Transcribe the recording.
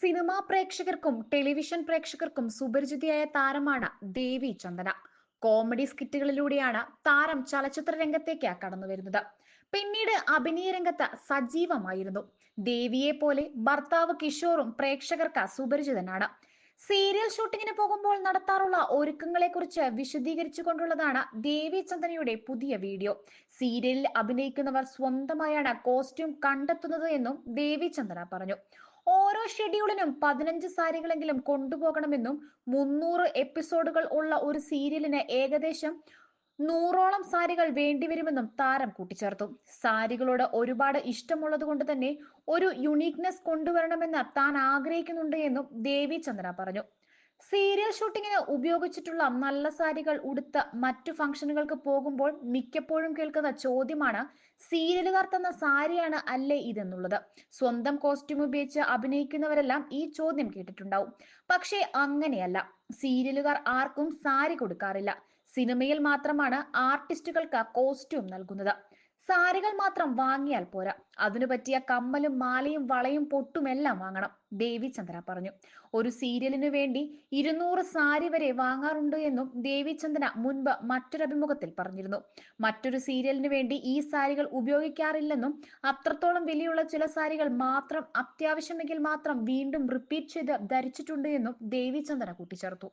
Cinema പ്രേക്ഷകർക്കും television പ്രേക്ഷകർക്കും സുപരിചിതയായ താരമാണ് ദേവി ചന്ദന. കോമഡി സ്കിറ്റുകളിലൂടെയാണ് താരം ചലച്ചിത്ര രംഗത്തേക്ക് കടന്നുവരുന്നത്. പിന്നീട് അഭിനയ രംഗത്ത് സജീവമായിരുന്നു. ദേവിയെ പോലെ ഭർത്താവ് കിഷോറും പ്രേക്ഷകർക്ക് സുപരിചിതനാണ്. സീരിയൽ ഷൂട്ടിങ്ങിന് പോകുമ്പോൾ നടത്താറുള്ള ഒരുക്കങ്ങളെക്കുറിച്ച് വിശദീകരിച്ചുകൊണ്ടുള്ളതാണ് ദേവി ചന്ദനയുടെ പുതിയ വീഡിയോ. സീരിയലിൽ അഭിനയിക്കുന്നവർ സ്വന്തമായാണ് കോസ്റ്റ്യൂം കണ്ടെത്തുന്നത് എന്നും ദേവി ചന്ദന പറഞ്ഞു. ഓരോ ഷെഡ്യൂളിനും 15 സാരികളെങ്കിലും കൊണ്ടുപോകണമെന്നും 300 എപ്പിസോഡുകൾ ഉള്ള ഒരു സീരിയലിന് ഏകദേശം 100ഓളം സാരികൾ വേണ്ടിവരുമെന്നും താരം കൂട്ടിച്ചേർത്തു. സാരികളോട് ഒരുപാട് ഇഷ്ടമുള്ളത് കൊണ്ട് തന്നെ ഒരു യുണീക്നെസ് കൊണ്ടുവരണമെന്ന് താൻ ആഗ്രഹിക്കുന്നുണ്ട് എന്നും ദേവി ചന്ദ്ര പറഞ്ഞു. സീരിയൽ ഷൂട്ടിങ്ങിന് ഉപയോഗിച്ചിട്ടുള്ള നല്ല സാരികൾ ഉടുത്ത് മറ്റു ഫംഗ്ഷനുകൾക്ക് പോകുമ്പോൾ മിക്കപ്പോഴും കേൾക്കുന്ന ചോദ്യമാണ് സീരിയലുകാർ തന്ന സാരിയാണ് അല്ലേ ഇതെന്നുള്ളത്. സ്വന്തം കോസ്റ്റ്യൂം ഉപയോഗിച്ച് അഭിനയിക്കുന്നവരെല്ലാം ഈ ചോദ്യം കേട്ടിട്ടുണ്ടാവും. പക്ഷേ അങ്ങനെയല്ല. സീരിയലുകാർ ആർക്കും സാരി കൊടുക്കാറില്ല. സിനിമയിൽ മാത്രമാണ് ആർട്ടിസ്റ്റുകൾക്ക് കോസ്റ്റ്യൂം നൽകുന്നത്. സാരികൾ മാത്രം വാങ്ങിയാൽ പോരാ, അതിനു പറ്റിയ കമ്മലും മാലയും വളയും പൊട്ടുമെല്ലാം വാങ്ങണം, ദേവി ചന്ദ്ര പറഞ്ഞു. ഒരു സീരിയലിനു വേണ്ടി 200 സാരി വരെ വാങ്ങാറുണ്ട് എന്നും ദേവി ചന്ദ്ര മുൻപ് മറ്റൊരു അഭിമുഖത്തിൽ പറഞ്ഞിരുന്നു. മറ്റൊരു സീരിയലിനു വേണ്ടി ഈ സാരികൾ ഉപയോഗിക്കാറില്ലെന്നും അത്രത്തോളം വിലയുള്ള ചില സാരികൾ മാത്രം അത്യാവശ്യമെങ്കിൽ മാത്രം വീണ്ടും റിപ്പീറ്റ് ചെയ്ത് ധരിച്ചിട്ടുണ്ട് എന്നും ദേവി ചന്ദ്ര കൂട്ടിച്ചേർത്തു.